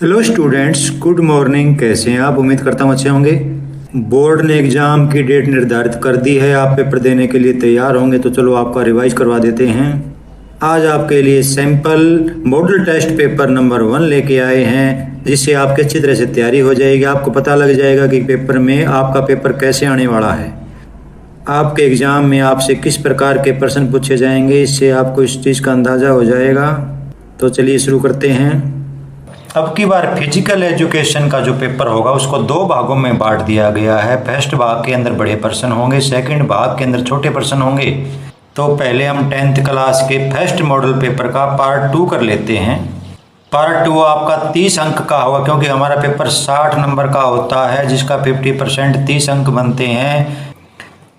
Hello students, good morning. कैसे हैं आप? उम्मीद करता हूँ अच्छे होंगे। बोर्ड ने एग्ज़ाम की डेट निर्धारित कर दी है, आप पेपर देने के लिए तैयार होंगे। तो चलो आपका रिवाइज करवा देते हैं। आज आपके लिए sample model test paper number 1 लेके आए हैं, जिससे आपके अच्छी तरह से तैयारी हो जाएगी। आपको पता लग जाएगा कि पेपर में आपका पेपर कैसे आने वाला है, आपके एग्ज़ाम में आपसे किस प्रकार के प्रश्न पूछे जाएंगे। इससे आपको इस चीज़ का अंदाज़ा हो जाएगा। तो चलिए शुरू करते हैं। अब की बार फिजिकल एजुकेशन का जो पेपर होगा उसको 2 भागों में बांट दिया गया है। फर्स्ट भाग के अंदर बड़े प्रश्न होंगे, सेकंड भाग के अंदर छोटे प्रश्न होंगे। तो पहले हम 10th क्लास के फर्स्ट मॉडल पेपर का पार्ट 2 कर लेते हैं। पार्ट 2 आपका 30 अंक का होगा, क्योंकि हमारा पेपर 60 नंबर का होता है, जिसका 50% 30 अंक बनते हैं।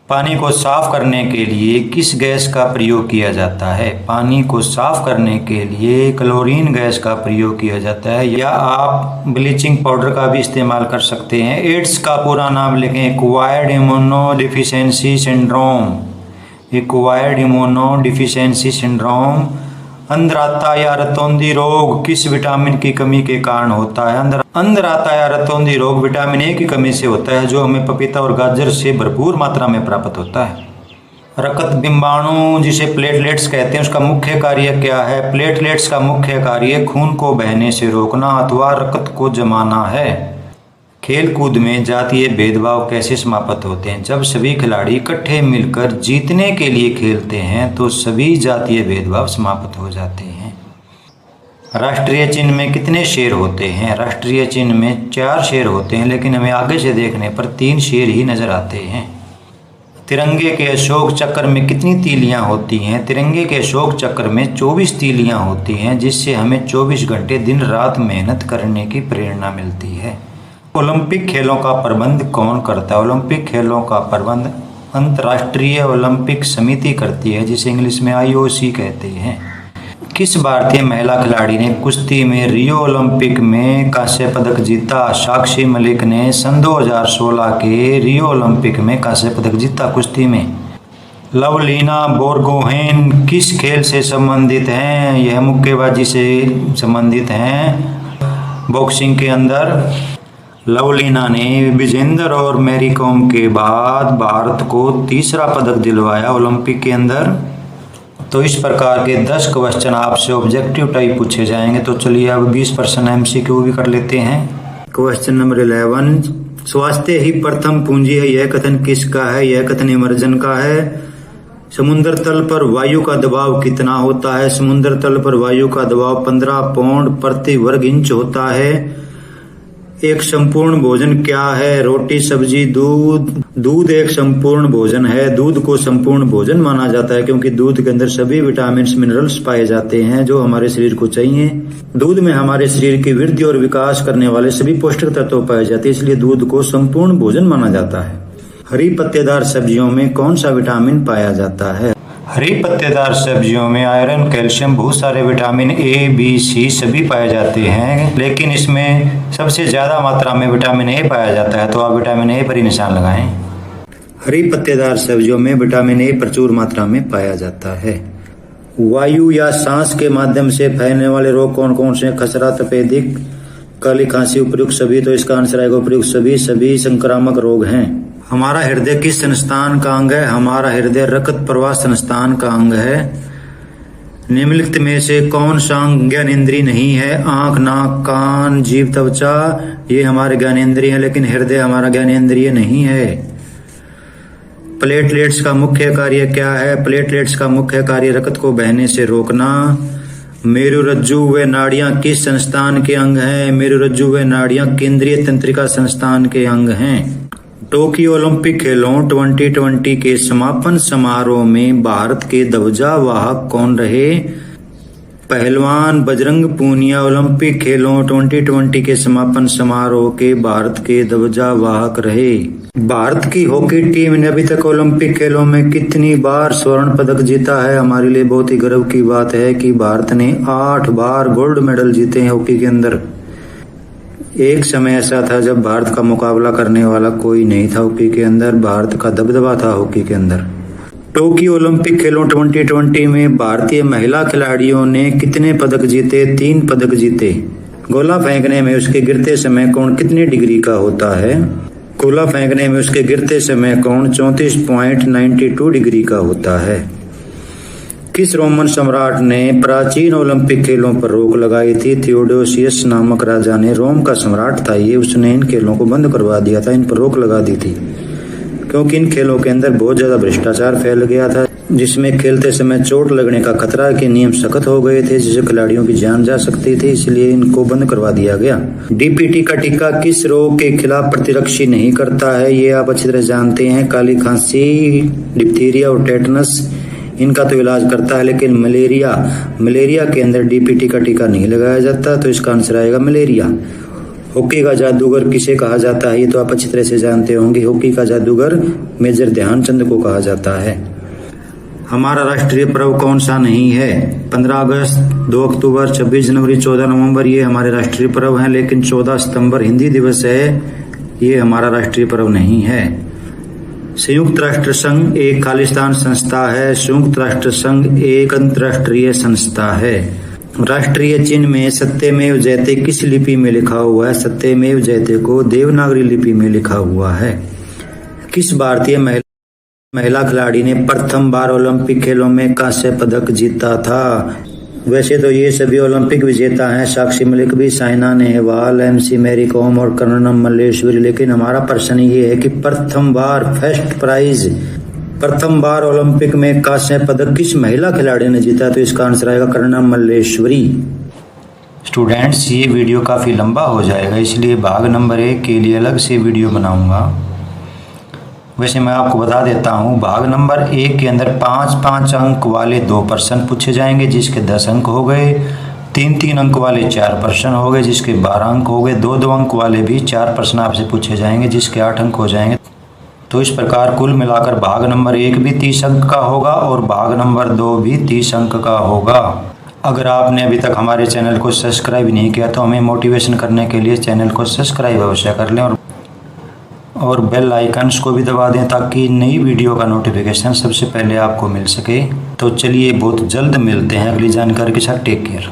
पानी को साफ करने के लिए किस गैस का प्रयोग किया जाता है? पानी को साफ करने के लिए क्लोरीन गैस का प्रयोग किया जाता है, या आप ब्लीचिंग पाउडर का भी इस्तेमाल कर सकते हैं। एड्स का पूरा नाम लिखें, acquired immunodeficiency syndrome. Acquired immunodeficiency syndrome. अंधराता या रतौंधी रोग किस विटामिन की कमी के कारण होता है? अंधराता या रतौंधी रोग विटामिन ए की कमी से होता है, जो हमें पपीता और गाजर से भरपूर मात्रा में प्राप्त होता है। रक्त बिंबाणु, जिसे प्लेटलेट्स कहते हैं, उसका मुख्य कार्य क्या है? प्लेटलेट्स का मुख्य कार्य खून को बहने से रोकना अथवा रक्त को जमाना है। खेल कूद में जातीय भेदभाव कैसे समाप्त होते हैं? जब सभी खिलाड़ी इकट्ठे मिलकर जीतने के लिए खेलते हैं तो सभी जातीय भेदभाव समाप्त हो जाते हैं। राष्ट्रीय चिन्ह में कितने शेर होते हैं? राष्ट्रीय चिन्ह में 4 शेर होते हैं, लेकिन हमें आगे से देखने पर 3 शेर ही नजर आते हैं। तिरंगे के अशोक चक्र में कितनी तीलियां होती हैं? तिरंगे के अशोक चक्र में 24 तीलियां होती हैं, जिससे हमें 24 घंटे दिन रात मेहनत करने की प्रेरणा मिलती है। ओलंपिक खेलों का प्रबंध कौन करता है? ओलंपिक खेलों का प्रबंध अंतर्राष्ट्रीय ओलंपिक समिति करती है, जिसे इंग्लिश में IOC कहते हैं। किस भारतीय महिला खिलाड़ी ने कुश्ती में रियो ओलंपिक में कांस्य पदक जीता? साक्षी मलिक ने सन 2016 के रियो ओलंपिक में कांस्य पदक जीता कुश्ती में। लवलीना बोरगोहेन किस खेल से संबंधित हैं? यह मुक्केबाजी से संबंधित हैं। बॉक्सिंग के अंदर लवलीना ने विजेंदर और मैरी कॉम के बाद भारत को तीसरा पदक दिलवाया ओलंपिक के अंदर। तो इस प्रकार के 10 क्वेश्चन आपसे ऑब्जेक्टिव टाइप पूछे जाएंगे। तो चलिए अब 20% MCQ भी कर लेते हैं। क्वेश्चन नंबर 11, स्वास्थ्य ही प्रथम पूंजी है, यह कथन किसका है? यह कथन इमर्जन का है। समुद्र तल पर वायु का दबाव कितना होता है? समुद्र तल पर वायु का दबाव 15 पाउंड प्रति वर्ग इंच होता है। एक संपूर्ण भोजन क्या है? रोटी, सब्जी, दूध। दूध एक संपूर्ण भोजन है। दूध को संपूर्ण भोजन माना जाता है, क्योंकि दूध के अंदर सभी विटामिन मिनरल्स पाए जाते हैं जो हमारे शरीर को चाहिए। दूध में हमारे शरीर की वृद्धि और विकास करने वाले सभी पौष्टिक तत्व पाए जाते हैं, इसलिए दूध को संपूर्ण भोजन माना जाता है। हरी पत्तेदार सब्जियों में कौन सा विटामिन पाया जाता है? हरी पत्तेदार सब्जियों में आयरन, कैल्शियम, बहुत सारे विटामिन A, B, C सभी पाए जाते हैं, लेकिन इसमें सबसे ज़्यादा मात्रा में विटामिन A पाया जाता है। तो आप विटामिन A पर ही निशान लगाएं। हरी पत्तेदार सब्जियों में विटामिन A प्रचुर मात्रा में पाया जाता है। वायु या सांस के माध्यम से फैलने वाले रोग कौन कौन से? खसरा, तपेदिक, काली खांसी, उपयुक्त सभी। तो इसका आंसर आएगा उपयुक्त सभी। सभी संक्रामक रोग हैं। हमारा हृदय किस संस्थान का अंग है? हमारा हृदय रक्त प्रवाह संस्थान का अंग है। निम्नलिखित में से कौन सा अंग ज्ञानेंद्रिय नहीं है? आंख, नाक, कान, जीभ, त्वचा, ये हमारे ज्ञानेंद्रिय है, लेकिन हृदय हमारा ज्ञानेंद्रिय नहीं है। प्लेटलेट्स का मुख्य कार्य क्या है? प्लेटलेट्स का मुख्य कार्य रक्त को बहने से रोकना। मेरुरज्जु व नाड़ियां किस संस्थान के अंग हैं? मेरुरज्जु व नाड़ियां केंद्रीय तंत्रिका संस्थान के अंग हैं। टोक्यो ओलंपिक खेलों 2020 के समापन समारोह में भारत के ध्वजा वाहक कौन रहे? पहलवान बजरंग पूनिया ओलंपिक खेलों 2020 के समापन समारोह के भारत के ध्वजा वाहक रहे। भारत की हॉकी टीम ने अभी तक ओलंपिक खेलों में कितनी बार स्वर्ण पदक जीता है? हमारे लिए बहुत ही गर्व की बात है कि भारत ने 8 बार गोल्ड मेडल जीते हैं हॉकी के अंदर। एक समय ऐसा था जब भारत का मुकाबला करने वाला कोई नहीं था हॉकी के अंदर। भारत का दबदबा था हॉकी के अंदर। टोक्यो ओलंपिक खेलों 2020 में भारतीय महिला खिलाड़ियों ने कितने पदक जीते? 3 पदक जीते। गोला फेंकने में उसके गिरते समय कोण कितनी डिग्री का होता है? गोला फेंकने में उसके गिरते समय कोण 34.92 डिग्री का होता है। किस रोमन सम्राट ने प्राचीन ओलंपिक खेलों पर रोक लगाई थी? थियोडोसियस नामक राजा ने, रोम का सम्राट था ये, उसने इन खेलों को बंद करवा दिया था, इन पर रोक लगा दी थी, क्योंकि इन खेलों के अंदर बहुत ज्यादा भ्रष्टाचार फैल गया था, जिसमें खेलते समय चोट लगने का खतरा के नियम सख्त हो गए थे, जिससे खिलाड़ियों की जान जा सकती थी, इसलिए इनको बंद करवा दिया गया। डीपीटी का टीका किस रोग के खिलाफ प्रतिरक्षी नहीं करता है? ये आप अच्छी तरह जानते हैं, काली खांसी, डिप्थीरिया और टेटनस, इनका तो इलाज करता है, लेकिन मलेरिया के अंदर डीपीटी का टीका नहीं लगाया जाता, तो इसका आंसर आएगा मलेरिया। हॉकी का जादूगर किसे कहा जाता है? ये तो आप अच्छी तरह से जानते होंगे, हॉकी का जादूगर मेजर ध्यानचंद को कहा जाता है। हमारा राष्ट्रीय पर्व कौन सा नहीं है? 15 अगस्त, 2 अक्टूबर, 26 जनवरी, 14 नवंबर, ये हमारे राष्ट्रीय पर्व हैं, लेकिन 14 सितंबर हिंदी दिवस है, ये हमारा राष्ट्रीय पर्व नहीं है। संयुक्त राष्ट्र संघ एक खालिस्तान संस्था है, संयुक्त राष्ट्र संघ एक अंतरराष्ट्रीय संस्था है। राष्ट्रीय चिन्ह में सत्यमेव जयते किस लिपि में लिखा हुआ है? सत्यमेव जयते को देवनागरी लिपि में लिखा हुआ है। किस भारतीय महिला खिलाड़ी ने प्रथम बार ओलंपिक खेलों में कांस्य पदक जीता था? वैसे तो ये सभी ओलंपिक विजेता हैं, साक्षी मलिक भी, साइना नेहवाल, एमसी मैरी कॉम और कर्णम मल्लेश्वरी, लेकिन हमारा प्रश्न ये है कि प्रथम बार फर्स्ट प्राइज, प्रथम बार ओलंपिक में कांस्य पदक किस महिला खिलाड़ी ने जीता? तो इसका आंसर आएगा कर्णम मल्लेश्वरी। स्टूडेंट्स, ये वीडियो काफ़ी लंबा हो जाएगा, इसलिए भाग नंबर 1 के लिए अलग से वीडियो बनाऊंगा। वैसे मैं आपको बता देता हूँ, भाग नंबर 1 के अंदर 5-5 अंक वाले 2 प्रश्न पूछे जाएंगे, जिसके 10 अंक हो गए। 3-3 अंक वाले 4 प्रश्न हो गए, जिसके 12 अंक हो गए। 2-2 अंक वाले भी 4 प्रश्न आपसे पूछे जाएंगे, जिसके 8 अंक हो जाएंगे। तो इस प्रकार कुल मिलाकर भाग नंबर 1 भी 30 अंक का होगा और भाग नंबर 2 भी 30 अंक का होगा। अगर आपने अभी तक हमारे चैनल को सब्सक्राइब नहीं किया तो हमें मोटिवेशन करने के लिए चैनल को सब्सक्राइब अवश्य कर लें और बेल आइकन्स को भी दबा दें, ताकि नई वीडियो का नोटिफिकेशन सबसे पहले आपको मिल सके। तो चलिए बहुत जल्द मिलते हैं अगली जानकारी के साथ। Take care.